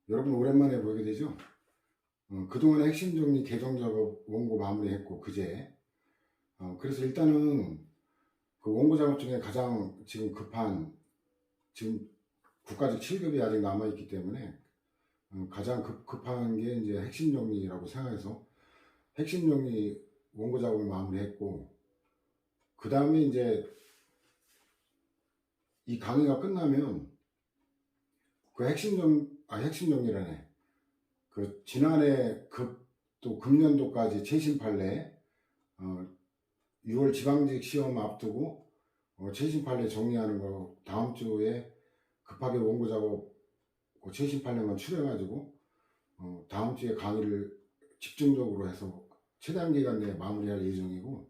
여러분 오랜만에 보게 되죠? 그동안 핵심 정리 개정 작업 원고 마무리했고 그제 그래서 일단은 그 원고 작업 중에 가장 지금 급한 지금 국가직 7급이 아직 남아있기 때문에 가장 급한 게 이제 핵심 정리라고 생각해서 핵심 정리 원고 작업을 마무리했고 그 다음에 이제 이 강의가 끝나면 그 핵심 정리라네. 그 지난해 또 금년도까지 최신 판례 6월 지방직 시험 앞두고 최신 판례 정리하는 거 다음 주에 급하게 원고 작업 그 최신 판례만 추려가지고 다음 주에 강의를 집중적으로 해서 최단 기간 내에 마무리할 예정이고,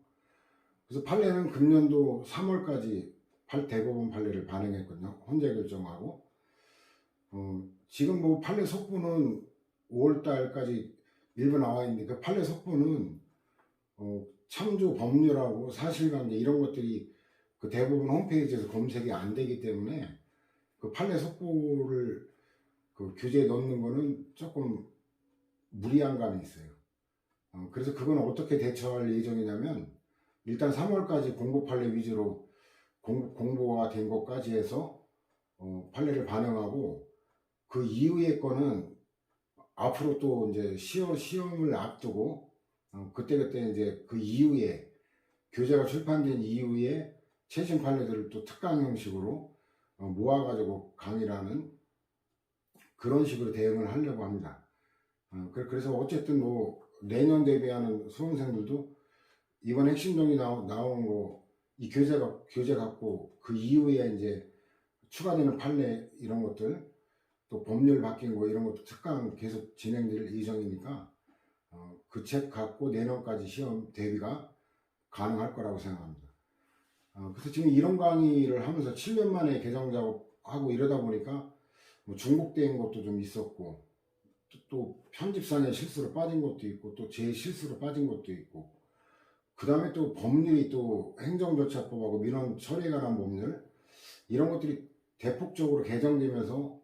그래서 판례는 금년도 3월까지 대법원 판례를 반영했거든요. 혼재 결정하고 지금 뭐 판례 속보는 5월달까지 일부 나와 있는데 그 판례 속보는 참조 법률하고 사실관계 이런 것들이 그 대부분 홈페이지에서 검색이 안 되기 때문에 그 판례 속보를 그 교재에 넣는 거는 조금 무리한 감이 있어요. 그래서 그건 어떻게 대처할 예정이냐면 일단 3월까지 공보 판례 위주로 공보가 된 것까지 해서 판례를 반영하고 그 이후의 거는 앞으로 또 이제 시험을 앞두고 그때 이제 그 이후에 교재가 출판된 이후에 최신 판례들을 또 특강 형식으로 모아가지고 강의라는 그런 식으로 대응을 하려고 합니다. 그래서 어쨌든 뭐 내년 대비하는 수험생들도 이번 핵심 정리 나오는 거 이 교재 갖고 그 이후에 이제 추가되는 판례 이런 것들 또 법률 바뀐 거 이런 것도 특강 계속 진행될 예정이니까 그 책 갖고 내년까지 시험 대비가 가능할 거라고 생각합니다. 그래서 지금 이런 강의를 하면서 7년 만에 개정 작업하고 이러다 보니까 뭐 중복된 것도 좀 있었고 또 편집상의 실수로 빠진 것도 있고 또 제 실수로 빠진 것도 있고 그 다음에 또 법률이 또 행정조차법하고 민원 처리에 관한 법률 이런 것들이 대폭적으로 개정되면서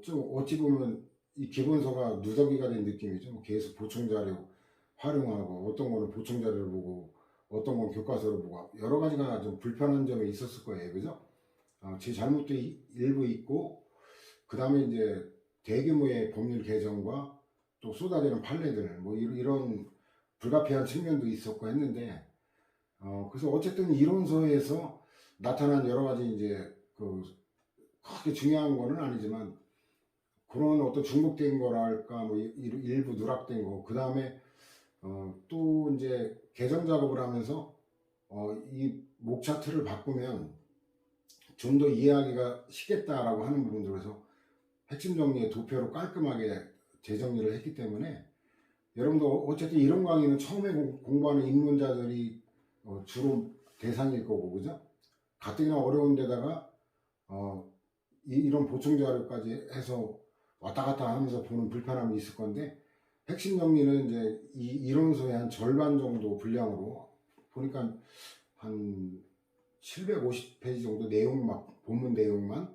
좀 어찌 보면 이 기본서가 누더기가 된 느낌이죠. 계속 보충 자료 활용하고 어떤 거는 보충 자료를 보고 어떤 건 교과서를 보고 여러 가지가 좀 불편한 점이 있었을 거예요. 그죠? 제 잘못도 일부 있고 그 다음에 이제 대규모의 법률 개정과 또 쏟아지는 판례들 뭐 이런 불가피한 측면도 있었고 했는데 그래서 어쨌든 이론서에서 나타난 여러 가지 이제 그 크게 중요한 거는 아니지만 그런 어떤 중복된 거랄까 뭐 일부 누락된 거 그 다음에 또 이제 개정 작업을 하면서 이 목차트를 바꾸면 좀 더 이해하기가 쉽겠다라고 하는 부분들에서 핵심 정리의 도표로 깔끔하게 재정리를 했기 때문에 여러분도 어쨌든 이런 강의는 처음에 공부하는 입문자들이 주로 대상일 거고 그죠? 가뜩이나 어려운 데다가 이런 보충 자료까지 해서 왔다 갔다 하면서 보는 불편함이 있을 건데 핵심 정리는 이제 이 이론서의 한 절반 정도 분량으로 보니까 한 750페이지 정도 내용만 본문 내용만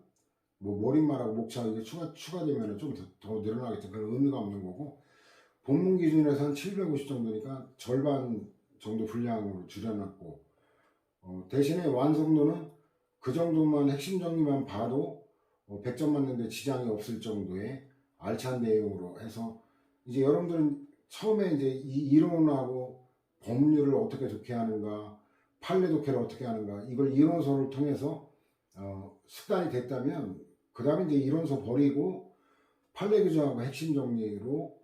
뭐 머릿말하고 목차 이게 추가되면 좀 더 늘어나겠죠. 그런 의미가 없는 거고 본문 기준에서 한 750 정도니까 절반 정도 분량으로 줄여놨고 대신에 완성도는 그 정도만 핵심 정리만 봐도 100점 맞는데 지장이 없을 정도의 알찬 내용으로 해서 이제 여러분들은 처음에 이제 이 이론하고 법률을 어떻게 독해하는가 판례 독해를 어떻게 하는가 이걸 이론서를 통해서 습관이 됐다면 그 다음에 이제 이론서 버리고 판례 규정하고 핵심 정리로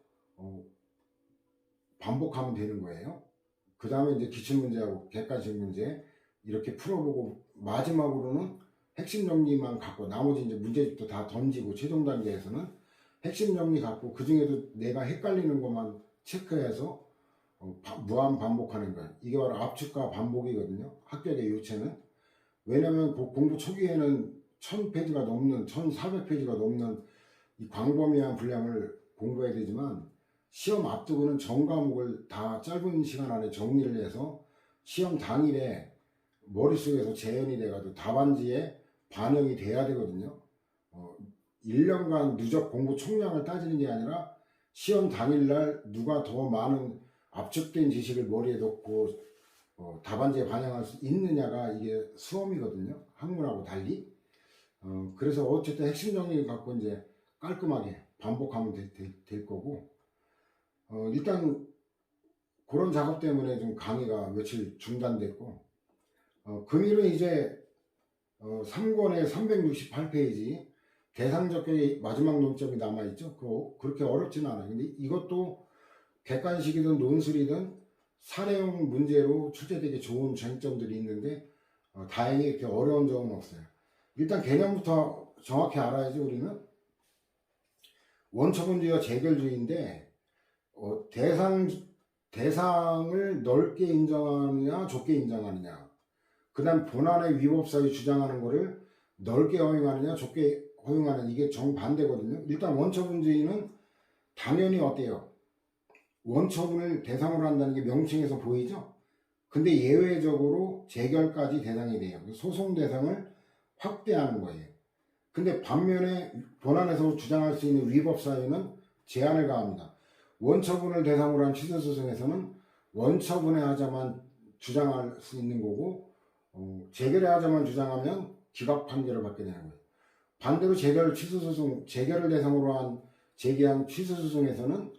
반복하면 되는 거예요. 그 다음에 이제 기출문제하고 객관식 문제 이렇게 풀어보고 마지막으로는 핵심 정리만 갖고 나머지 이제 문제집도 다 던지고 최종 단계에서는 핵심 정리 갖고 그 중에도 내가 헷갈리는 것만 체크해서 무한 반복하는 거예요. 이게 바로 압축과 반복이거든요. 합격의 요체는. 왜냐면 공부 초기에는 1000페이지가 넘는 1400페이지가 넘는 이 광범위한 분량을 공부해야 되지만 시험 앞두고는 전 과목을 다 짧은 시간 안에 정리를 해서 시험 당일에 머릿속에서 재현이 돼가지고 답안지에 반영이 돼야 되거든요. 1년간 누적 공부 총량을 따지는 게 아니라 시험 당일날 누가 더 많은 압축된 지식을 머리에 넣고 답안지에 반영할 수 있느냐가 이게 수험이거든요. 학문하고 달리. 그래서 어쨌든 핵심 정리 갖고 이제 깔끔하게 반복하면 될 거고, 일단 그런 작업 때문에 좀 강의가 며칠 중단됐고, 금일은 이제 3권에 368페이지 대상 적격의 마지막 논점이 남아있죠. 그렇게 어렵지는 않아요. 근데 이것도 객관식이든 논술이든 사례형 문제로 출제되기 좋은 쟁점들이 있는데 다행히 이렇게 어려운 점은 없어요. 일단 개념부터 정확히 알아야지. 우리는 원처분주의와 재결주의인데 대상을 넓게 인정하느냐 좁게 인정하느냐, 그 다음 본안의 위법사유 주장하는 거를 넓게 허용하느냐 좁게 허용하느냐, 이게 정반대거든요. 일단 원처분주의는 당연히 어때요? 원처분을 대상으로 한다는 게 명칭에서 보이죠? 근데 예외적으로 재결까지 대상이 돼요. 소송 대상을 확대하는 거예요. 근데 반면에 본안에서 주장할 수 있는 위법사유는 제한을 가합니다. 원처분을 대상으로 한 취소소송에서는 원처분에 하자만 주장할 수 있는 거고, 재결에 하자만 주장하면 기각 판결을 받게 되는 거예요. 반대로 재결을 대상으로 한 제기한 취소소송에서는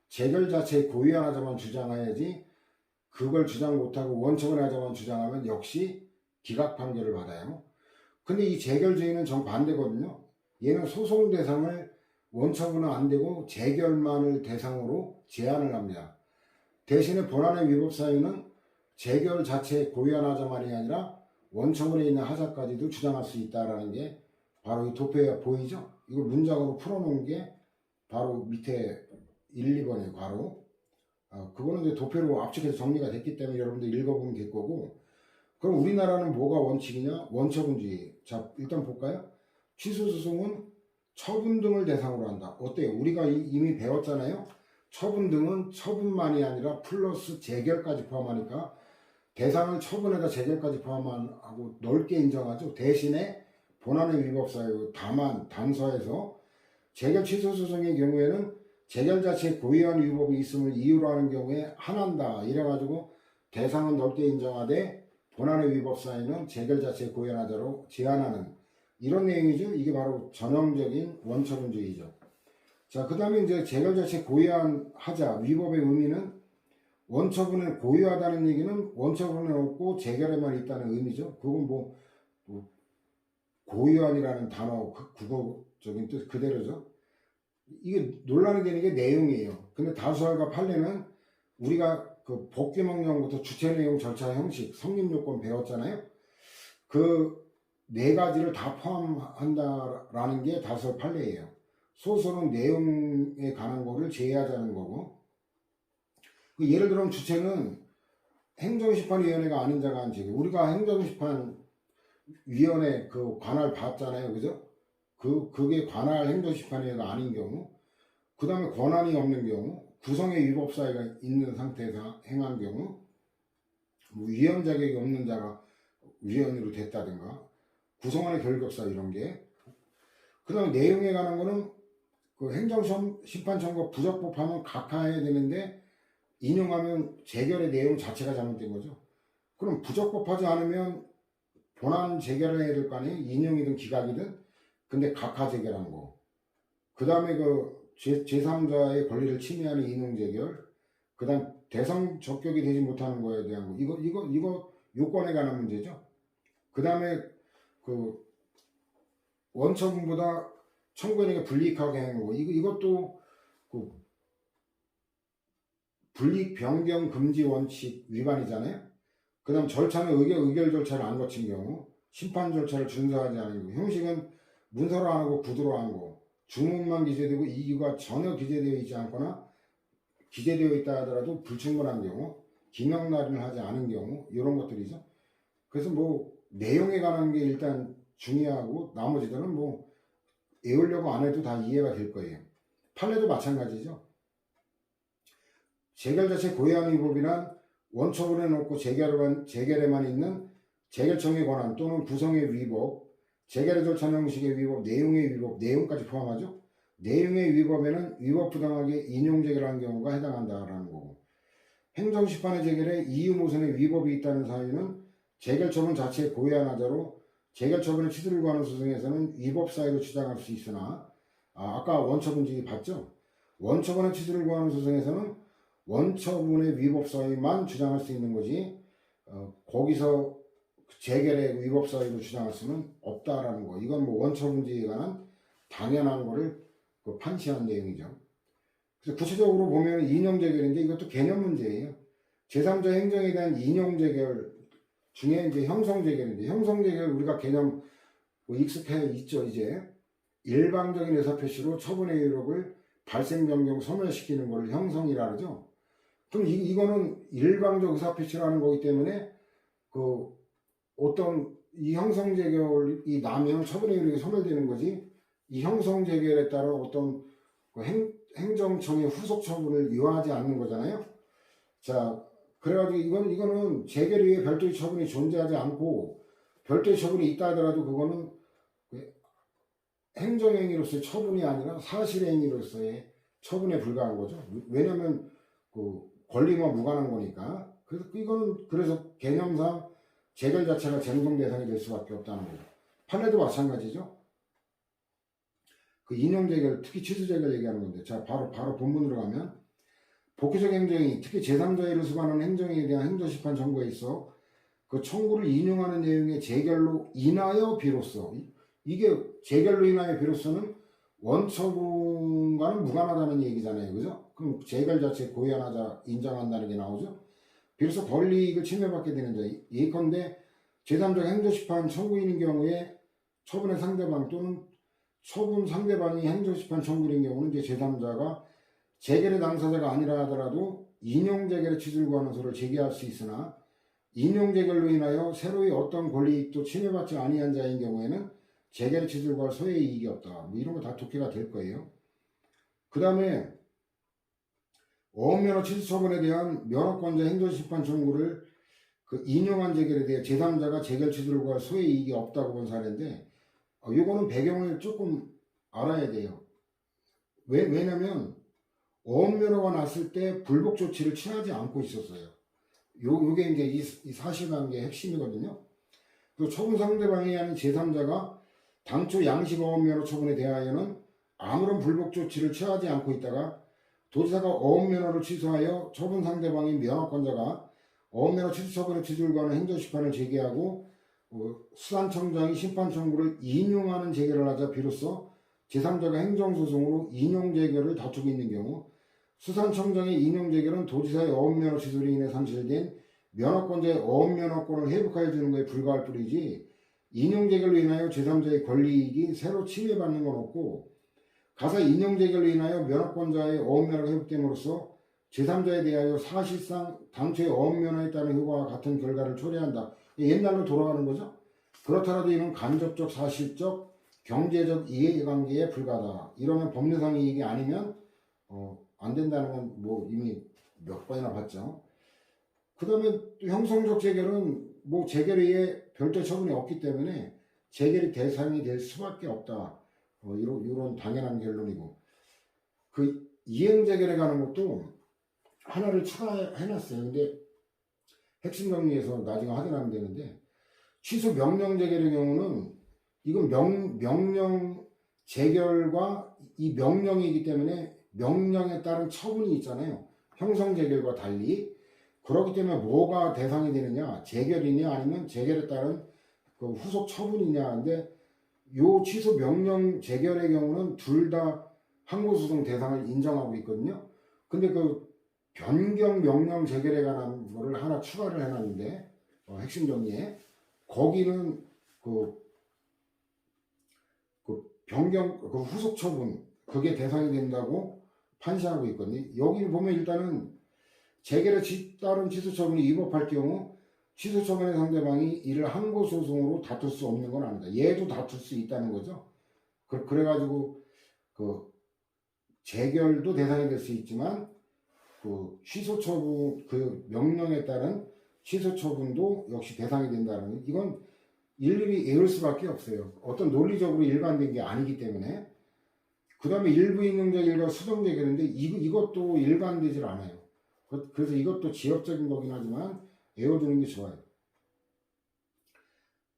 재결 자체에 고의한 하자만 주장해야지, 그걸 주장 못하고 원처분에 하자만 주장하면 역시 기각 판결을 받아요. 근데 이 재결주의는 정반대거든요. 얘는 소송 대상을 원처분은 안 되고 재결만을 대상으로 제한을 합니다. 대신에 본안의 위법사유는 재결 자체에 고의한 하자만이 아니라 원처분에 있는 하자까지도 주장할 수 있다라는 게 바로 이 도표에 보이죠? 이걸 문장으로 풀어놓은 게 바로 밑에 1, 2번이에요. 바로 그거는 이제 도표로 압축해서 정리가 됐기 때문에 여러분들 읽어보면 될 거고, 그럼 우리나라는 뭐가 원칙이냐? 원처분주의. 자, 일단 볼까요? 취소소송은 처분 등을 대상으로 한다. 어때요? 우리가 이미 배웠잖아요. 처분 등은 처분만이 아니라 플러스 재결까지 포함하니까 대상을 처분에다 재결까지 포함하고 넓게 인정하죠. 대신에 본안의 위법사유 다만 단서에서 재결 취소소송의 경우에는 재결 자체에 고의한 위법이 있음을 이유로 하는 경우에 한한다. 이래가지고 대상은 넓게 인정하되 본안의 위법사유는 재결 자체에 고의한 하자로 제한하는 이런 내용이죠. 이게 바로 전형적인 원처분주의죠. 자, 그 다음에 이제 재결 자체에 고의한 하자, 위법의 의미는 원처분을 고유하다는 얘기는 원처분에 없고 재결에만 있다는 의미죠. 그건 뭐 고유한이라는 단어 국어적인 뜻 그대로죠. 이게 논란이 되는 게 내용이에요. 근데 다수할과 판례는 우리가 그 복귀명령부터 주체 내용 절차 형식 성립요건 배웠잖아요. 그 네 가지를 다 포함한다라는 게 다수할 판례예요. 소설은 내용에 관한 거를 제외하자는 거고, 예를 들면 주체는 행정심판위원회가 아닌 자가 한 제기. 우리가 행정심판위원회 그 관할 봤잖아요. 그죠? 그게 관할 행정심판위원회가 아닌 경우, 그 다음에 권한이 없는 경우, 구성의 위법사유가 있는 상태에서 행한 경우, 뭐 위원 자격이 없는 자가 위원으로 됐다든가, 구성원의 결격사 이런 게. 그 다음에 내용에 관한 거는 그 행정심판청과 부적법하면 각하해야 되는데 인용하면 재결의 내용 자체가 잘못된 거죠. 그럼 부적법하지 않으면 본안 재결을 해야 될 거 아니에요? 인용이든 기각이든. 근데 각하 재결한 거. 그 다음에 그 제3자의 권리를 침해하는 인용 재결. 그 다음 대상 적격이 되지 못하는 거에 대한 거. 이거 요건에 관한 문제죠. 그 다음에 그 원처분보다 청구인에게 불이익하게 하는 거. 이것도 그 불이익 변경 금지 원칙 위반이잖아요. 그 다음 절차는 의결 절차를 안 거친 경우, 심판 절차를 준수하지 않은 경우, 형식은 문서로 안 하고 구두로 한 거, 주문만 기재되고 이유가 전혀 기재되어 있지 않거나 기재되어 있다 하더라도 불충분한 경우, 기명 날인을 하지 않은 경우, 이런 것들이죠. 그래서 뭐 내용에 관한 게 일단 중요하고 나머지들은 뭐 외우려고 안 해도 다 이해가 될 거예요. 판례도 마찬가지죠. 재결 자체 고의한 위법이란 원처분에 놓고 재결에만 있는 재결청의 권한 또는 구성의 위법, 재결의 절차 형식의 위법, 내용의 위법, 내용까지 포함하죠. 내용의 위법에는 위법부당하게 인용재결한 경우가 해당한다라는 거고, 행정심판의 재결에 이유모순의 위법이 있다는 사유는 재결처분 자체의 고의한 하자로 재결처분의 취소를 구하는 소송에서는 위법 사유로 주장할 수 있으나, 아까 원처분지기 봤죠? 원처분의 취소를 구하는 소송에서는 원처분의 위법 사유만 주장할 수 있는 거지, 거기서 재결의 위법 사유로 주장할 수는 없다라는 거. 이건 뭐 원처분지에 관한 당연한 거를 판시한 내용이죠. 그래서 구체적으로 보면 인용재결인데 이것도 개념 문제예요. 제3자 행정에 대한 인용재결 중에 이제 형성재결인데, 형성재결 우리가 개념 익숙해 있죠. 이제 일방적인 의사표시로 처분의 의혹을 발생 변경 소멸시키는 것을 형성이라 그러죠. 그럼 이거는 일방적 의사표시라는 거기 때문에 어떤 이 형성재결이 나면 처분의 의혹이 소멸되는 거지, 이 형성재결에 따라 어떤 행정청의 후속 처분을 요하지 않는 거잖아요. 자, 그래가지고 이거는 재결 위에 별도의 처분이 존재하지 않고, 별도의 처분이 있다 하더라도 그거는 행정행위로서의 처분이 아니라 사실행위로서의 처분에 불과한 거죠. 왜냐면 권리와 무관한 거니까. 그래서 이거는 그래서 개념상 재결 자체가 쟁송 대상이 될 수밖에 없다는 거죠. 판례도 마찬가지죠. 인용재결, 특히 취소재결 얘기하는 건데, 자, 바로 본문으로 가면, 복귀적 행정이 특히 제3자의를 수반하는 행정에 대한 행정심판 청구에 있어 그 청구를 인용하는 내용의 재결로 인하여 비로소, 이게 재결로 인하여 비로소는 원처분과는 무관하다는 얘기잖아요. 그죠? 그럼 재결 자체 고의한 하자 인정한다는 게 나오죠. 비로소 권리이익을 침해받게 되는 자, 예컨대 제3자 행정심판 청구인인 경우에 처분의 상대방 또는 처분 상대방이 행정심판 청구인 경우는 이제 제3자가 재결의 당사자가 아니라 하더라도 인용재결의 취소를 구하는 소를 제기할 수 있으나, 인용재결로 인하여 새로이 어떤 권리이익도 침해받지 아니한 자인 경우에는 재결의 취소를 구할 소의 이익이 없다. 뭐 이런 거 다 독해가 될 거예요. 그 다음에 어업면허 취소 처분에 대한 면허권자 행정심판 청구를 인용한 재결에 대해 제3자가 재결 취소를 구할 소의 이익이 없다고 본 사례인데, 요거는 배경을 조금 알아야 돼요. 왜냐면 어업면허가 났을 때 불복 조치를 취하지 않고 있었어요. 요게 이제 이 사실관계의 핵심이거든요. 그 처분 상대방이 아닌 제3자가 당초 양식 어업면허 처분에 대하여는 아무런 불복 조치를 취하지 않고 있다가 도지사가 어업면허를 취소하여 처분 상대방인 면허권자가 어업면허 취소 처분의 취소를 구하는 행정심판을 제기하고 수산청장이 심판 청구를 인용하는 재결을 하자 비로소 제3자가 행정소송으로 인용재결을 다투고 있는 경우, 수산청장의 인용재결은 도지사의 어업면허 취소로 인해 상실된 면허권자의 어업면허권을 회복하여 주는 것에 불과할 뿐이지, 인용재결로 인하여 제3자의 권리이익이 새로 침해받는 건 없고, 가사 인용재결로 인하여 면허권자의 어업면허가 회복됨으로써 제3자에 대하여 사실상 당초의 어업면허에 따른 효과와 같은 결과를 초래한다. 옛날로 돌아가는 거죠. 그렇더라도 이는 간접적, 사실적, 경제적 이해관계에 불과하다. 이러면 법률상 이익이 아니면 안 된다는 건 뭐 이미 몇 번이나 봤죠. 그 다음에 형성적 재결은 뭐 재결 외에 별도 처분이 없기 때문에 재결이 대상이 될 수밖에 없다. 이런 당연한 결론이고, 이행 재결에 관한 것도 하나를 추가해놨어요. 근데 핵심 정리해서 나중에 확인하면 되는데, 취소 명령 재결의 경우는 이건 명령 재결과 이 명령이기 때문에 명령에 따른 처분이 있잖아요. 형성 재결과 달리. 그렇기 때문에 뭐가 대상이 되느냐, 재결이냐 아니면 재결에 따른 후속 처분이냐. 근데 요 취소 명령 재결의 경우는 둘 다 항고소송 대상을 인정하고 있거든요. 근데 변경 명령 재결에 관한 거를 하나 추가를 해놨는데, 핵심 정리에 거기는 변경 후속 처분 그게 대상이 된다고 판시하고 있거든요. 여기 보면 일단은 재결에 따른 취소 처분이 위법할 경우 취소 처분의 상대방이 이를 항고소송으로 다툴 수 없는 건 아니다. 얘도 다툴 수 있다는 거죠. 그래가지고 재결도 대상이 될 수 있지만 취소 처분 명령에 따른 취소 처분도 역시 대상이 된다는 거. 이건 일일이 외울 수밖에 없어요. 어떤 논리적으로 일관된 게 아니기 때문에. 그 다음에 일부 인용제결과 수동제결인데 이것도 일관되질 않아요. 그래서 이것도 지역적인 거긴 하지만 외워두는 게 좋아요.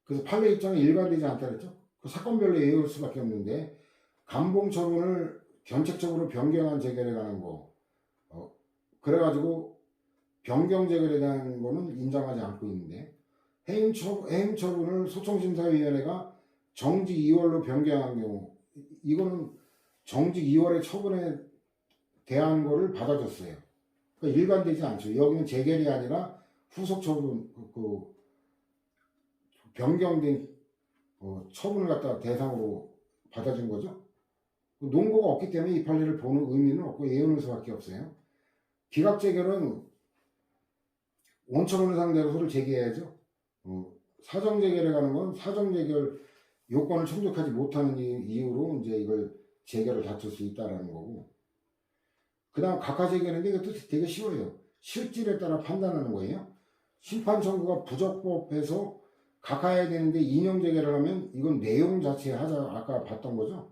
그래서 판례 입장은 일관되지 않다 그랬죠. 그 사건별로 외울 수밖에 없는데 감봉 처분을 견책적으로 변경한 재결에 관한 거 그래가지고 변경 재결에 대한 거는 인정하지 않고 있는데 해임 처분을 소청심사위원회가 정직 2월로 변경한 경우 이거는 정직 2월의 처분에 대한 거를 받아줬어요. 그러니까 일관되지 않죠. 여기는 재결이 아니라 후속 처분 변경된 처분을 갖다 대상으로 받아준 거죠. 논거가 없기 때문에 이 판례를 보는 의미는 없고 예우는 수밖에 없어요. 기각재결은 원처분을 상대로 소를 제기해야죠. 사정재결에 가는 건 사정재결 요건을 충족하지 못하는 이유로 이제 이걸 재결을 다툴 수 있다라는 거고. 그 다음 각하재결인데 이것도 되게 쉬워요. 실질에 따라 판단하는 거예요. 심판 청구가 부적법해서 각하해야 되는데 인용재결을 하면 이건 내용 자체에 하자 아까 봤던 거죠.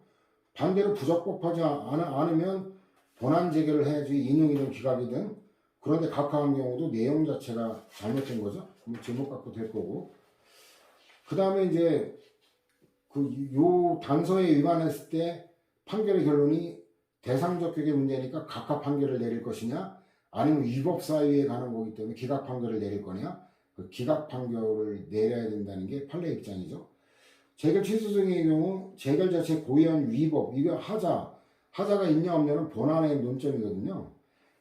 반대로 부적법하지 않으면 본안 재결을 해야지 인용이든 기각이든. 그런데 각하한 경우도 내용 자체가 잘못된 거죠. 제목 갖고 될 거고. 그 다음에 이제 요 단서에 위반했을 때 판결의 결론이 대상적 격의 문제니까 각하 판결을 내릴 것이냐 아니면 위법 사유에 관한 거기 때문에 기각 판결을 내릴 거냐 그 기각 판결을 내려야 된다는 게 판례 입장이죠. 재결 취소정의 경우 재결 자체 고의한 위법 이거 하자가 있냐 없냐는 본안의 논점이거든요.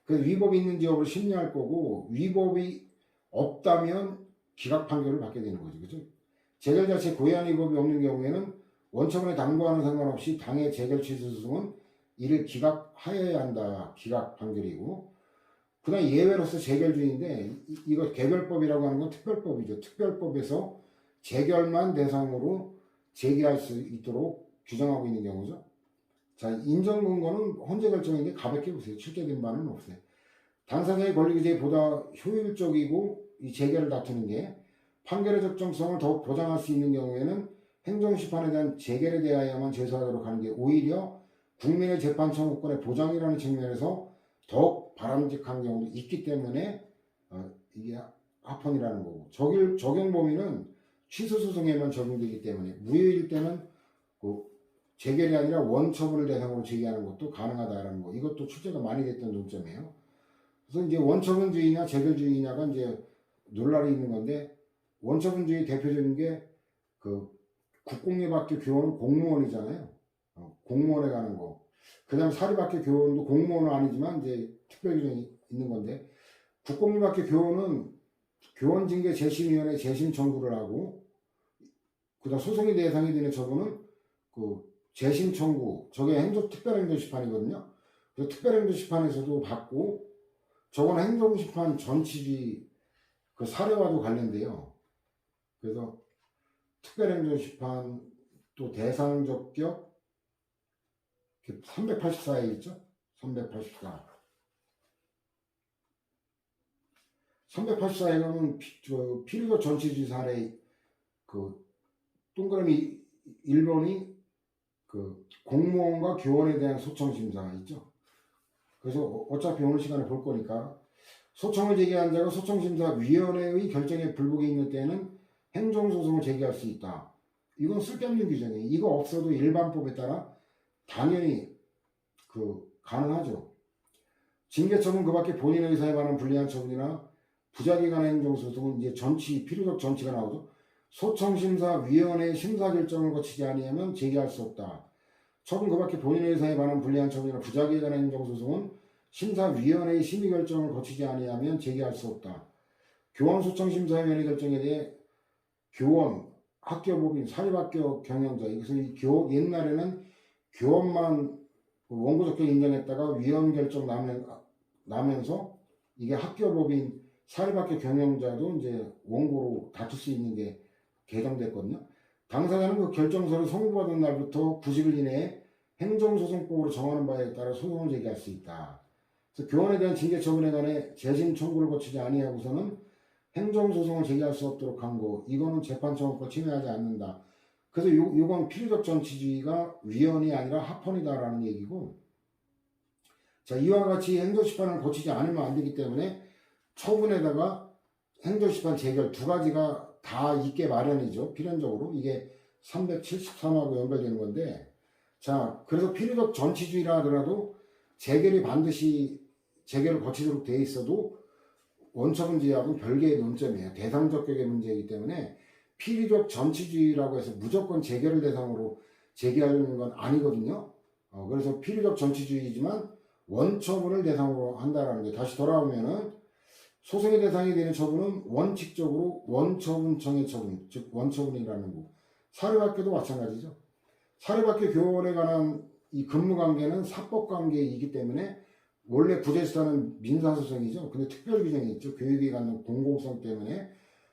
그래서 위법이 있는지 여부를 심리할 거고 위법이 없다면 기각 판결을 받게 되는 거죠. 그죠? 재결 자체 고의한 위법이 없는 경우에는 원처분의 당부와는 상관없이 당의 재결 취소 소송은 이를 기각하여야 한다. 기각 판결이고 그 다음 예외로서 재결주의인데 이거 개별법이라고 하는 건 특별법이죠. 특별법에서 재결만 대상으로 제기할 수 있도록 규정하고 있는 경우죠. 자, 인정 근거는 헌재 결정인데 가볍게 보세요. 출제된 바는 없어요. 당사자의 권리기재보다 효율적이고 이 재결을 다투는 게 판결의 적정성을 더욱 보장할 수 있는 경우에는 행정심판에 대한 재결에 대하여만 제소하도록 하는 게 오히려 국민의 재판 청구권의 보장이라는 측면에서 더욱 바람직한 경우도 있기 때문에 이게 합헌이라는 거고 적용 범위는 취소 소송에만 적용되기 때문에 무효일 때는 재결이 아니라 원처분을 대상으로 제기하는 것도 가능하다라는 거. 이것도 출제가 많이 됐던 논점이에요. 그래서 이제 원처분주의냐 재결주의냐가 이제 논란이 있는 건데 원처분주의 대표적인 게 국공립학교 교원은 공무원이잖아요. 공무원에 가는 거. 그다음 사립학교 교원도 공무원은 아니지만 이제 특별 규정이 있는 건데 국공립학교 교원은 교원징계 재심위원회 재심 청구를 하고 그다음 소송의 대상이 되는 처분은 재심 청구 저게 특별행정심판이거든요. 그래서 특별행정심판에서도 받고 저건 행정심판 전치지 사례와도 관련돼요. 그래서 특별행정심판 또 대상적격 384에 있죠. 384. 384에 가면 필요적 전치지 사례 동그라미 1번이 공무원과 교원에 대한 소청심사가 있죠. 그래서 어차피 오늘 시간에 볼 거니까 소청을 제기한 자가 소청심사위원회의 결정에 불복이 있는 때에는 행정소송을 제기할 수 있다. 이건 쓸데없는 규정이에요. 이거 없어도 일반법에 따라 당연히 가능하죠. 징계처분 그 밖에 본인의 의사에 관한 불리한 처분이나 부작위간의 행정소송은 이제 필요적 전치가 나오죠. 소청심사위원회의 심사결정을 거치지 아니하면 제기할 수 없다. 처분 그 밖에 본인의 의사에 관한 불리한 처분이나 부작위에 관한 행정소송은 심사위원회의 심의결정을 거치지 아니하면 제기할 수 없다. 교원소청심사위원회 결정에 대해 교원, 학교법인, 사립학교 경영자 그래서 옛날에는 교원만 원고적격 인정했다가 위원 결정 나면서 이게 학교법인, 사립학교 경영자도 이제 원고로 다툴 수 있는 게 개정됐거든요. 당사자는 결정서를 송부받은 날부터 90일 이내에 행정소송법으로 정하는 바에 따라 소송을 제기할 수 있다. 그래서 교원에 대한 징계처분에 관해 재심 청구를 거치지 아니하고서는 행정소송을 제기할 수 없도록 한 거, 이거는 재판청원권 침해하지 않는다. 그래서 요건 필요적 정치주의가 위헌이 아니라 합헌이다라는 얘기고, 자, 이와 같이 행정심판을 거치지 않으면 안 되기 때문에 처분에다가 행정심판 재결 두 가지가 다 있게 마련이죠. 필연적으로. 이게 373하고 연결되는 건데, 자, 그래서 필요적 정치주의라 하더라도 재결이 반드시 재결을 거치도록 돼 있어도 원처분지하고는 별개의 논점이에요. 대상적격의 문제이기 때문에 필요적 정치주의라고 해서 무조건 재결을 대상으로 제기하는 건 아니거든요. 그래서 필요적 정치주의지만 원처분을 대상으로 한다라는 게, 다시 돌아오면은 소송의 대상이 되는 처분은 원칙적으로 원처분청의 처분, 즉 원처분이라는 거. 사립학교도 마찬가지죠. 사립학교 교원에 관한 이 근무관계는 사법관계이기 때문에 원래 구제수단은 민사소송이죠. 근데 특별 규정이 있죠. 교육에 갖는 공공성 때문에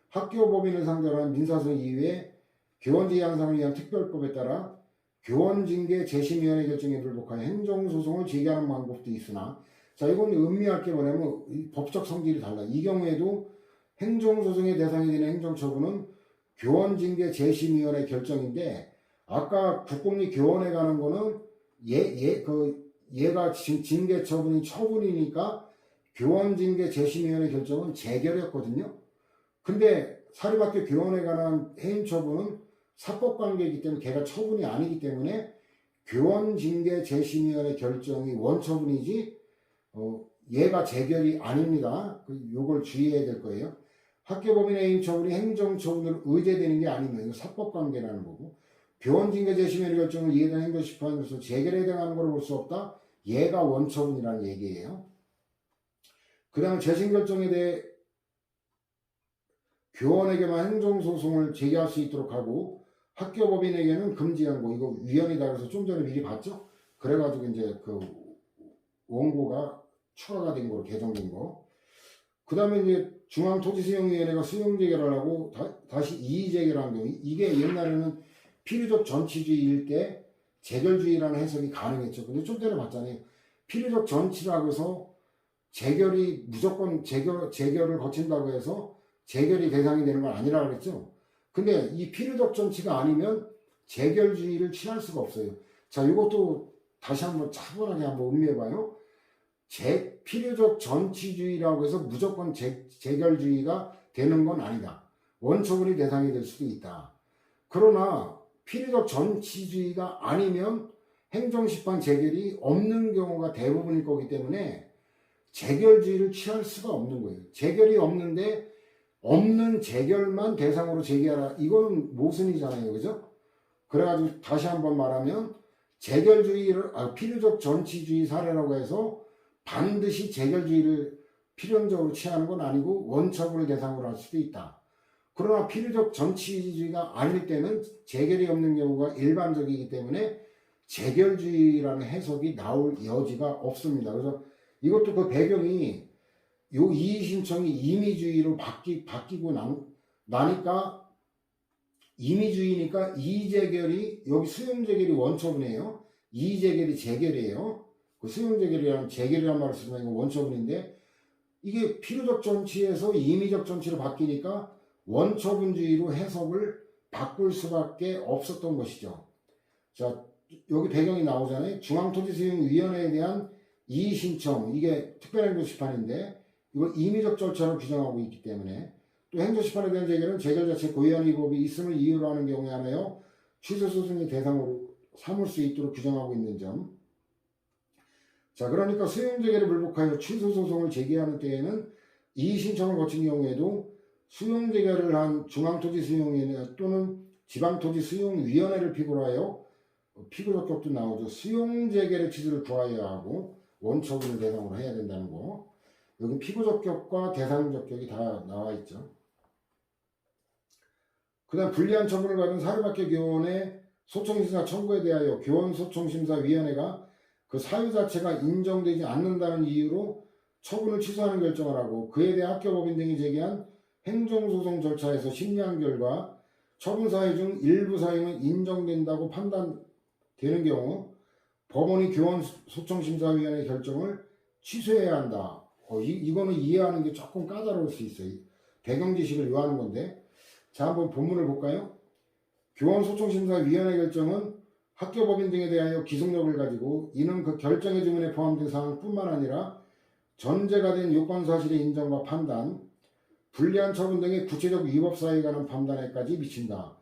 학교법인을 상대로 한 민사소송 이외에 교원지 양상을 위한 특별법에 따라 교원징계 재심위원회 결정에 불복하여 행정소송을 제기하는 방법도 있으나, 자, 이건 의미할 게 뭐냐면 법적 성질이 달라. 이 경우에도 행정소송의 대상이 되는 행정처분은 교원징계 재심위원회 결정인데, 아까 국공립 교원에 가는 거는 얘가 징계 처분이 처분이니까 교원징계 재심위원회 결정은 재결이었거든요. 근데 사립학교 교원에 관한 해임 처분은 사법관계이기 때문에 걔가 처분이 아니기 때문에 교원징계 재심위원회 결정이 원처분이지 얘가 재결이 아닙니다. 요걸 주의해야 될 거예요. 학교법인 해임 처분이 행정처분으로 의제되는 게 아니면 이거 사법관계라는 거고, 교원징계 재심위원회 결정을 이에 대한 행정심판으로서 재결에 해당하는 걸로 볼 수 없다. 얘가 원처분이라는 얘기예요. 그 다음에 재심결정에 대해 교원에게만 행정소송을 제기할 수 있도록 하고 학교법인에게는 금지한 거, 이거 위헌이다 그래서 좀 전에 미리 봤죠? 그래가지고 이제 그 원고가 추가가 된 거로 개정된 거. 그 다음에 이제 중앙토지수용위원회가 수용재결을 하고 다시 이의재결한 경우, 이게 옛날에는 필요적 정치주의일 때 재결주의라는 해석이 가능했죠. 근데 좀 전에 봤잖아요. 필요적 정치라고 해서 재결이 무조건 재결을 거친다고 해서 재결이 대상이 되는 건 아니라고 그랬죠. 근데 이 필요적 정치가 아니면 재결주의를 취할 수가 없어요. 자, 이것도 다시 한번 차분하게 한번 음미해봐요. 필요적 정치주의라고 해서 무조건 재결주의가 되는 건 아니다. 원처분이 대상이 될 수도 있다. 그러나 필요적 정치주의가 아니면 행정심판 재결이 없는 경우가 대부분일 거기 때문에 재결주의를 취할 수가 없는 거예요. 재결이 없는데 없는 재결만 대상으로 제기하라. 이거는 모순이잖아요. 그죠? 그래가지고 다시 한번 말하면 재결주의를 필요적 정치주의 사례라고 해서 반드시 재결주의를 필연적으로 취하는 건 아니고 원처분을 대상으로 할 수도 있다. 그러나 필요적 정치주의가 아닐 때는 재결이 없는 경우가 일반적이기 때문에 재결주의라는 해석이 나올 여지가 없습니다. 그래서 이것도 그 배경이 요 이의신청이 임의주의로 바뀌고 나니까 임의주의니까 이의재결이 여기 수용재결이 원처분이에요. 이의재결이 재결이에요. 그 수용재결이라는 재결이라는 말을 쓰면 이건 원처분인데 이게 필요적 정치에서 임의적 정치로 바뀌니까 원처분주의로 해석을 바꿀 수밖에 없었던 것이죠. 자, 여기 배경이 나오잖아요. 중앙토지수용위원회에 대한 이의신청, 이게 특별행정심판인데 이걸 임의적 절차로 규정하고 있기 때문에, 또 행정심판에 대한 재결은 재결 자체 고유한 위법이 있음을 이유로 하는 경우에 하나요 취소소송의 대상으로 삼을 수 있도록 규정하고 있는 점. 자, 그러니까 수용재결에 불복하여 취소소송을 제기하는 때에는 이의신청을 거친 경우에도 수용재결을 한 중앙토지수용위원회 또는 지방토지수용위원회를 피고로 하여 피고적격도 나오죠. 수용재결의 취소를 구하여야 하고 원처분을 대상으로 해야 된다는 거. 여기 피고적격과 대상적격이 다 나와 있죠. 그 다음 불리한 처분을 받은 사립학교 교원의 소청심사 청구에 대하여 교원소청심사위원회가 그 사유 자체가 인정되지 않는다는 이유로 처분을 취소하는 결정을 하고 그에 대해 학교법인 등이 제기한 행정소송 절차에서 심리한 결과 처분 사유 중 일부 사유는 인정된다고 판단되는 경우 법원이 교원소청심사위원회 결정을 취소해야 한다. 이거는 이해하는 게 조금 까다로울 수 있어요. 배경 지식을 요하는 건데, 자 한번 본문을 볼까요? 교원소송심사위원회 결정은 학교법인 등에 대하여 기속력을 가지고 이는 그 결정의 주문에 포함된 사항뿐만 아니라 전제가 된 요건 사실의 인정과 판단, 불리한 처분 등의 구체적 위법 사유에 관한 판단에까지 미친다.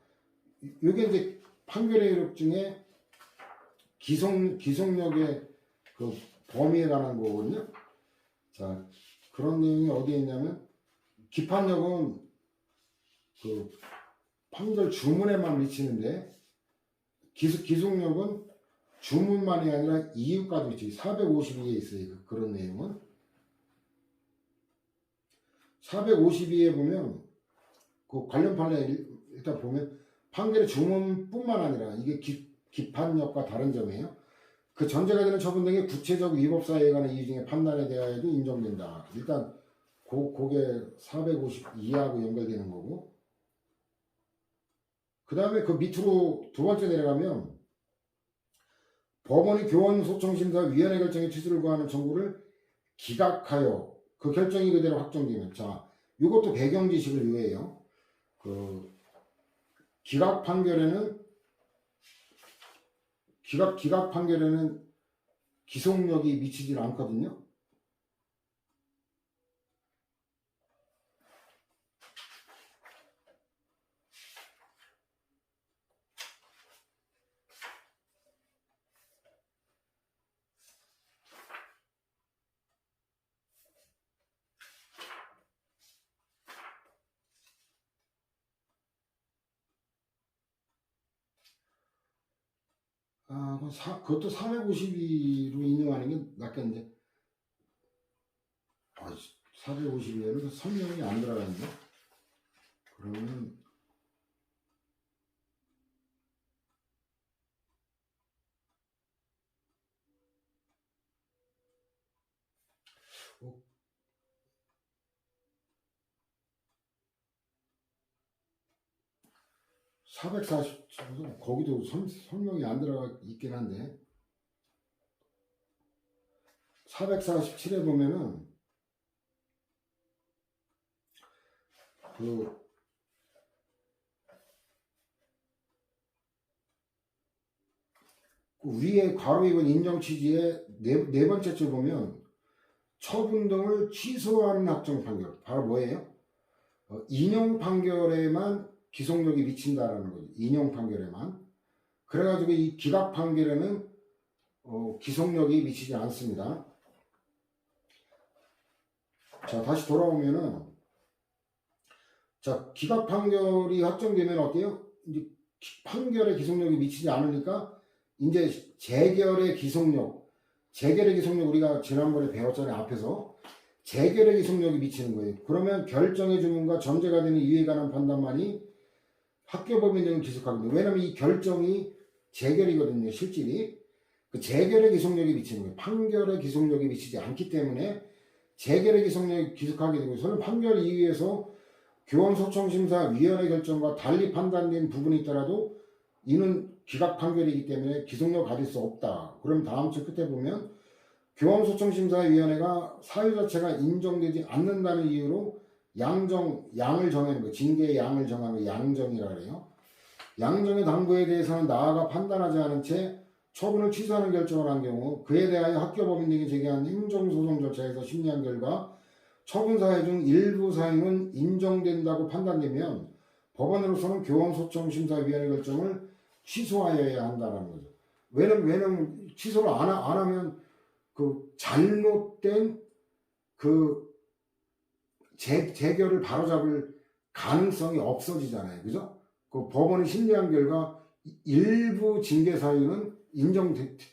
이게 이제 판결의 이력 중에 기속력의 그 범위에 관한 거거든요. 자, 그런 내용이 어디에 있냐면, 기판력은 그 판결 주문에만 미치는데, 기속력은 주문만이 아니라 이유까지 미치지. 452에 있어요. 그런 내용은. 452에 보면 그 관련 판례 일단 보면 판결의 주문뿐만 아니라 이게 기판력과 다른 점이에요. 그 전제가 되는 처분 등의 구체적 위법 사유에 관한 이유 중에 판단에 대하여도 인정된다. 일단 그게 452하고 연결되는 거고, 그 다음에 그 밑으로 두 번째 내려가면 법원이 교원소송심사위원회 결정의 취소를 구하는 청구를 기각하여 그 결정이 그대로 확정되면, 자, 이것도 배경 지식을 요해요. 그 기각 판결에는 기속력이 미치질 않거든요. 그것도 452로 인용하는 게 낫겠는데. 452에는 설명이 안 들어가는데. 그러면 어, 440, 거기도 설명이 안 들어가 있긴 한데, 447에 보면은 그 위에 괄호 2번 인정 취지의 네 번째 줄 보면 처분 등을 취소하는 확정 판결, 바로 뭐예요? 인용 판결에만 기속력이 미친다라는 거죠. 인용 판결에만. 그래가지고 이 기각 판결에는 기속력이 미치지 않습니다. 자, 다시 돌아오면은, 자, 기각 판결이 확정되면 어때요? 이제 판결에 기속력이 미치지 않으니까 이제 재결의 기속력 우리가 지난번에 배웠잖아요. 앞에서 재결의 기속력이 미치는 거예요. 그러면 결정의 주문과 전제가 되는 이유에 관한 판단만이 학교법인 등을 기속하거든요. 왜냐면 이 결정이 재결이거든요. 실질이. 그 재결의 기속력이 미치는 거예요. 판결의 기속력이 미치지 않기 때문에 재결의 기속력이 기속하게 되고, 저는 판결 이유에서 교원소송심사위원회 결정과 달리 판단된 부분이 있더라도 이는 기각 판결이기 때문에 기속력을 가질 수 없다. 그럼 다음 줄 끝에 보면 교원소송심사위원회가 사유 자체가 인정되지 않는다는 이유로 양을 정하는 거, 징계의 양을 정하는 거, 양정이라 그래요. 양정의 당부에 대해서는 나아가 판단하지 않은 채 처분을 취소하는 결정을 한 경우 그에 대하여 학교법인 등이 제기한 행정소송 절차에서 심리한 결과 처분 사유 중 일부 사유는 인정된다고 판단되면 법원으로서는 교원소송심사위원회 결정을 취소하여야 한다는 거죠. 왜냐면 취소를 안 하면 그 잘못된 그 재결을 바로잡을 가능성이 없어지잖아요. 그죠? 그 법원이 심리한 결과 일부 징계 사유는 인정되는데,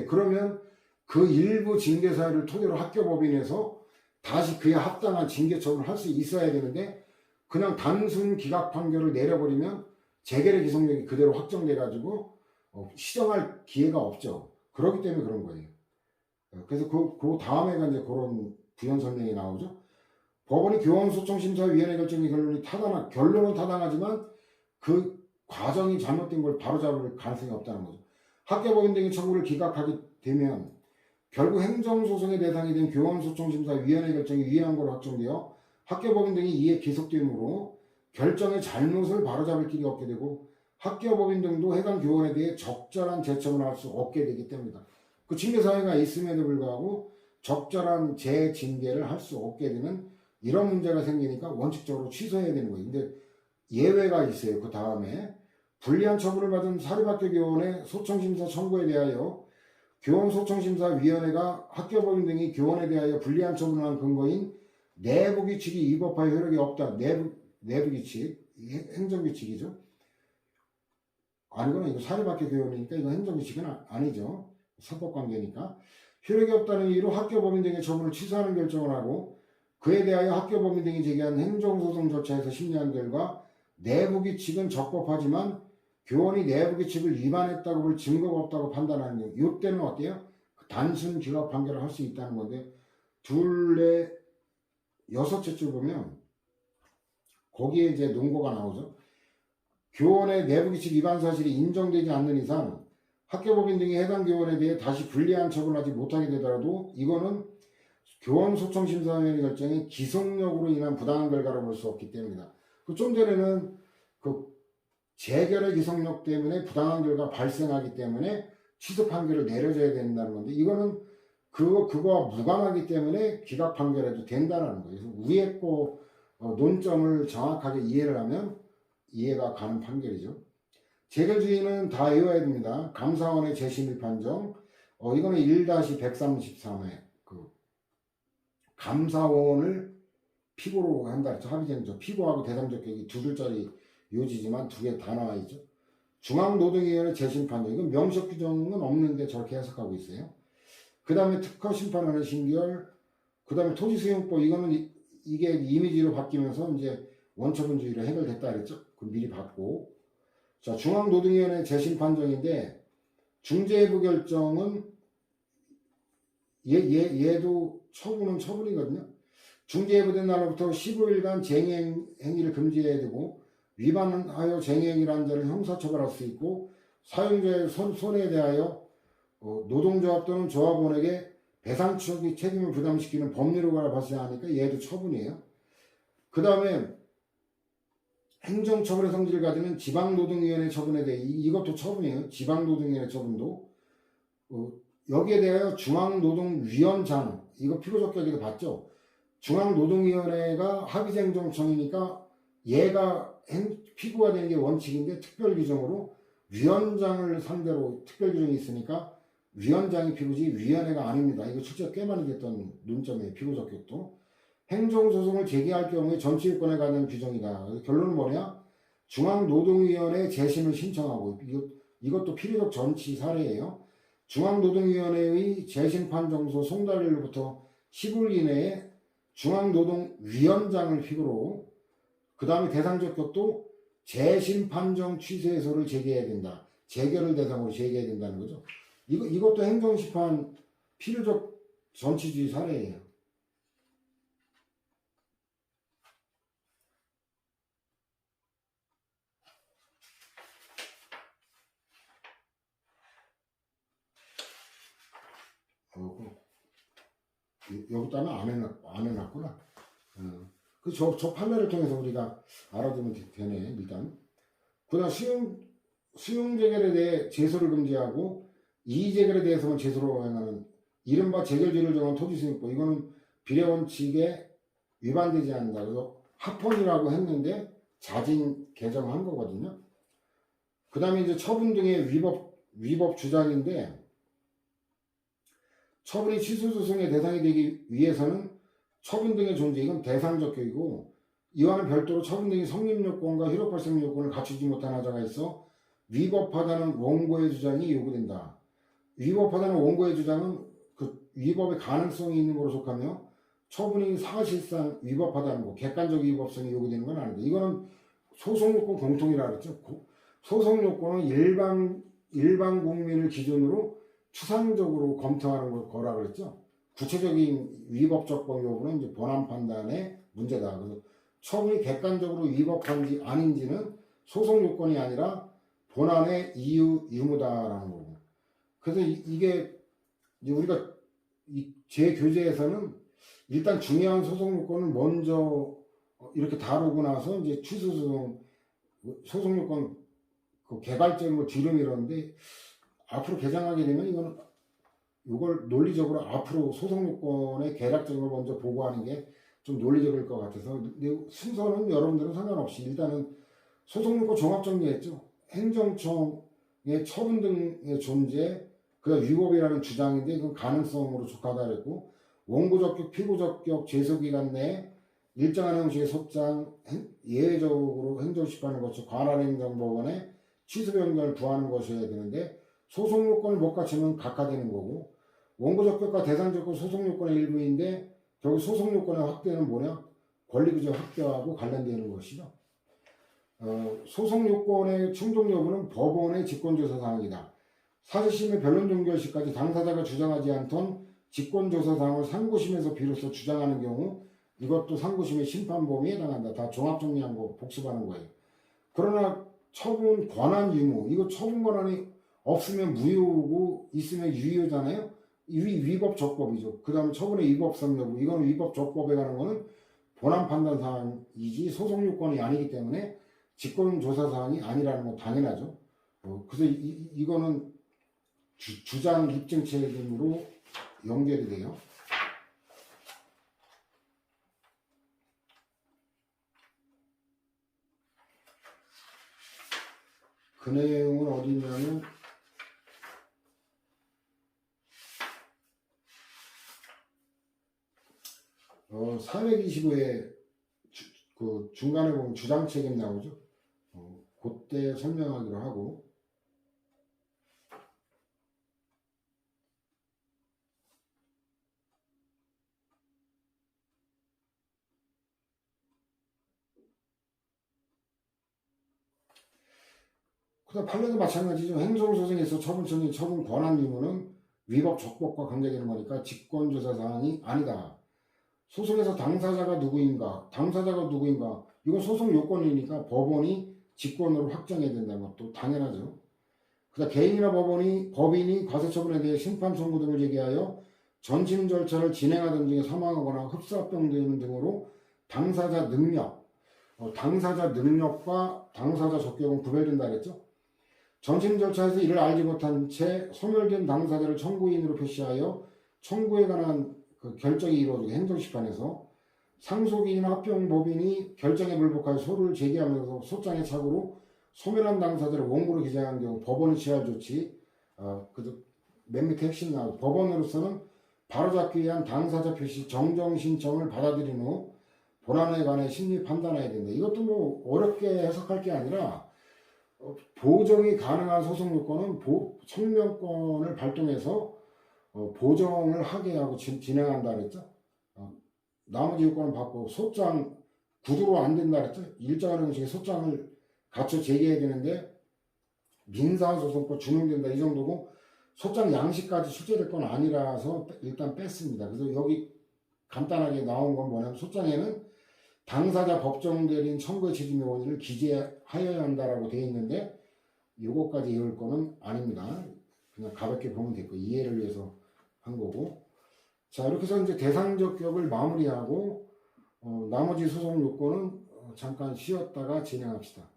그러면 그 일부 징계 사유를 토대로 학교법인에서 다시 그에 합당한 징계 처분을 할 수 있어야 되는데, 그냥 단순 기각 판결을 내려버리면 재결의 기속력이 그대로 확정돼가지고 시정할 기회가 없죠. 그렇기 때문에 그런 거예요. 그래서 그 다음에가 이제 그런 부연 설명이 나오죠. 법원이 교원소송심사위원회 결정의 결론은 타당하지만 그 과정이 잘못된 걸 바로잡을 가능성이 없다는 거죠. 학교법인 등의 청구를 기각하게 되면 결국 행정소송의 대상이 된 교원소송심사위원회 결정이 위헌한 걸로 확정되어 학교법인 등이 이에 기속됨으로 결정의 잘못을 바로잡을 길이 없게 되고 학교법인 등도 해당 교원에 대해 적절한 재청을 할 수 없게 되기 때문이다. 그 징계사유가 있음에도 불구하고 적절한 재징계를 할 수 없게 되는 이런 문제가 생기니까 원칙적으로 취소해야 되는 거예요. 근데 예외가 있어요. 그 다음에 불리한 처분을 받은 사립학교 교원의 소청심사 청구에 대하여 교원소청심사위원회가 학교법인 등이 교원에 대하여 불리한 처분을 한 근거인 내부규칙이 위법하여 효력이 없다. 내부규칙, 행정규칙이죠. 아니구나. 이거 사립학교 교원이니까 이거 행정규칙은 아니죠. 사법관계니까. 효력이 없다는 이유로 학교법인 등의 처분을 취소하는 결정을 하고 그에 대하여 학교법인 등이 제기한 행정소송 절차에서 심리한 결과 내부규칙은 적법하지만 교원이 내부규칙을 위반했다고 볼 증거가 없다고 판단하는 경 이때는 어때요? 단순 기각 판결을 할 수 있다는 건데 둘레 여섯째 줄 보면 거기에 이제 논거가 나오죠. 교원의 내부규칙 위반 사실이 인정되지 않는 이상 학교법인 등이 해당 교원에 대해 다시 불리한 처분하지 못하게 되더라도 이거는 교원소청심사위원회 결정이 기속력으로 인한 부당한 결과를 볼 수 없기 때문이다. 좀 전에는 그 재결의 기속력 때문에 부당한 결과가 발생하기 때문에 취소 판결을 내려줘야 된다는 건데 이거는 그거와 무관하기 때문에 기각 판결해도 된다는 거예요. 그래서 위에 거 논점을 정확하게 이해를 하면 이해가 가는 판결이죠. 재결주의는 다 외워야 됩니다. 감사원의 재심의 판정 이거는 1-133회 그 감사원을 피고로 한다 그랬죠. 합의제는 피고하고 대상적격이 두 줄짜리 요지지만 두 개 다 나와 있죠. 중앙노동위원회 재심판정 이건 명시적 규정은 없는데 저렇게 해석하고 있어요. 그 다음에 특허심판원의 신결, 그 다음에 토지수용법 이거는 이게 이미지로 바뀌면서 이제 원처분주의로 해결됐다 그랬죠. 그 미리 받고 자 중앙노동위원회 재심판정인데 중재부 결정은 얘도 처분은 처분이거든요. 중재부된 날로부터 15일간 쟁행행위를 금지해야 되고 위반하여 쟁행행위를 한 자를 형사처벌할 수 있고 사용자의 손해에 대하여 노동조합 또는 조합원에게 배상 책임을 부담시키는 법률효과를 발생하니까 얘도 처분이에요. 그 다음에 행정처벌의 성질을 가지는 지방노동위원회 처분에 대해 이것도 처분이에요. 지방노동위원회 처분도 여기에 대하여 중앙노동위원장 이거 피고적격에도 봤죠. 중앙노동위원회가 합의행정청이니까 얘가 피고가 되는 게 원칙인데 특별규정으로 위원장을 상대로 특별규정이 있으니까 위원장이 피고지 위원회가 아닙니다. 이거 실제 꽤 많이 됐던 논점이에요. 피고적격도. 행정소송을 제기할 경우에 전치유권에 관한 규정이다. 결론은 뭐냐? 중앙노동위원회 재심을 신청하고 이것도 필요적 전치 사례예요. 중앙노동위원회의 재심판정소 송달일로부터 15일 이내에 중앙노동위원장을 피고로 그 다음에 대상적격도 재심판정 취소해소를 제기해야 된다. 재결을 대상으로 제기해야 된다는 거죠. 이것도 행정심판 필요적 전치주의 사례예요. 여기다는 안 해놨구나. 저 판례를 통해서 우리가 알아두면 되네, 일단. 그 다음 수용재결에 대해 제소를 금지하고 이의재결에 대해서만 제소로 행하는 이른바 재결주의를 정한 토지수용법. 이거는 비례원칙에 위반되지 않는다. 그래서 합헌이라고 했는데 자진 개정한 거거든요. 그 다음에 이제 처분 등의 위법 주장인데 처분이 취소소송의 대상이 되기 위해서는 처분 등의 존재, 이건 대상적격이고 이와는 별도로 처분 등의 성립요건과 효력발생 요건을 갖추지 못한 하자가 있어 위법하다는 원고의 주장이 요구된다. 위법하다는 원고의 주장은 그 위법의 가능성이 있는 것으로 속하며 처분이 사실상 위법하다는 거, 객관적 위법성이 요구되는 건 아니다. 이거는 소송요건 공통이라고 했죠. 소송요건은 일반 국민을 기준으로 추상적으로 검토하는 거라 그랬죠. 구체적인 위법적 법 여부는 이제 본안 판단의 문제다. 그래서 처분이 객관적으로 위법한지 아닌지는 소송 요건이 아니라 본안의 이유 유무다라는 거고. 그래서 이게 이제 우리가 제 교재에서는 일단 중요한 소송 요건을 먼저 이렇게 다루고 나서 이제 취소 소송 요건 그 개괄적인 걸 뒤로 미뤘는데 앞으로 개정하게 되면 이걸 논리적으로 앞으로 소송 요건의 개략적인 걸 먼저 보고하는 게 좀 논리적일 것 같아서, 근데 순서는 여러분들은 상관없이 일단은 소송 요건 종합 정리했죠. 행정청의 처분 등의 존재, 그가 위법이라는 주장인데 그건 가능성으로 족하다 그랬고, 원고적격, 피고적격 제소기간 내에 일정한 형식의 소장, 예외적으로 행정심판을 거쳐 관할행정법원에 취소 변경을 구하는 것이어야 되는데 소송 요건을 못 갖추면 각하되는 거고, 원고적격과 대상적격 소송 요건의 일부인데 결국 소송 요건의 확대는 뭐냐? 권리구제 확대하고 관련되는 것이죠. 소송 요건의 충족 여부는 법원의 직권조사 사항이다. 사실심의 변론정 결시까지 당사자가 주장하지 않던 직권조사 사항을 상고심에서 비로소 주장하는 경우 이것도 상고심의 심판 범위에 해당한다. 다 종합 정리한 거 복습하는 거예요. 그러나 처분 권한 유무, 이거 처분 권한이 없으면 무효고 있으면 유효잖아요. 위법 적법이죠. 그 다음에 처분의 위법성 여부, 이거는 위법 적법에 관한 거는 본안 판단 사항이지 소송 요건이 아니기 때문에 직권조사 사항이 아니라는 건 당연하죠. 그래서 이거는 주장 입증 책임으로 연결이 돼요. 그 내용은 어디 있냐면 425에 그 중간에 보면 주장 책임 나오죠. 그때 설명하기로 하고, 그다음 판례도 마찬가지죠. 행정소송에서 처분청의 처분 권한 유무는 위법 적법과 관계되는 거니까 직권조사 사항이 아니다. 소송에서 당사자가 누구인가, 이건 소송 요건이니까 법원이 직권으로 확정해야 된다는 것도 당연하죠. 그다음 개인이나 법인이 과세처분에 대해 심판 청구 등을 제기하여 전심 절차를 진행하던 중에 사망하거나 흡사합병되는 등으로 당사자 능력, 당사자 능력과 당사자 적격은 구별된다 그랬죠. 전심 절차에서 이를 알지 못한 채 소멸된 당사자를 청구인으로 표시하여 청구에 관한 그 결정이 이루어지고 행정심판에서 상속인이나 합병법인이 결정에 불복하여 소를 제기하면서 소장의 착오로 소멸한 당사자를 원고로 기재한 경우 법원이 취할 조치, 맨 밑에 핵심 나오죠. 법원으로서는 바로잡기 위한 당사자 표시 정정 신청을 받아들인 후 본안에 관해 심리 판단해야 된다. 이것도 뭐 어렵게 해석할 게 아니라 보정이 가능한 소송 요건은 청명권을 발동해서 보정을 하게 하고 진행한다 그랬죠. 나머지 요건은 받고 소장 구두로 안 된다 그랬죠. 일정한 형식의 소장을 갖춰 제기해야 되는데 민사소송법 준용된다 이 정도고 소장 양식까지 출제될 건 아니라서 일단 뺐습니다. 그래서 여기 간단하게 나온 건 뭐냐면 소장에는 당사자 법정대리인 청구의 책임의 원인을 기재하여야 한다라고 되어 있는데 요거까지 외울 거는 아닙니다. 그냥 가볍게 보면 될 거예요. 이해를 위해서 한 거고. 자, 이렇게 해서 이제 대상적 격을 마무리하고 나머지 소송 요건은 잠깐 쉬었다가 진행합시다.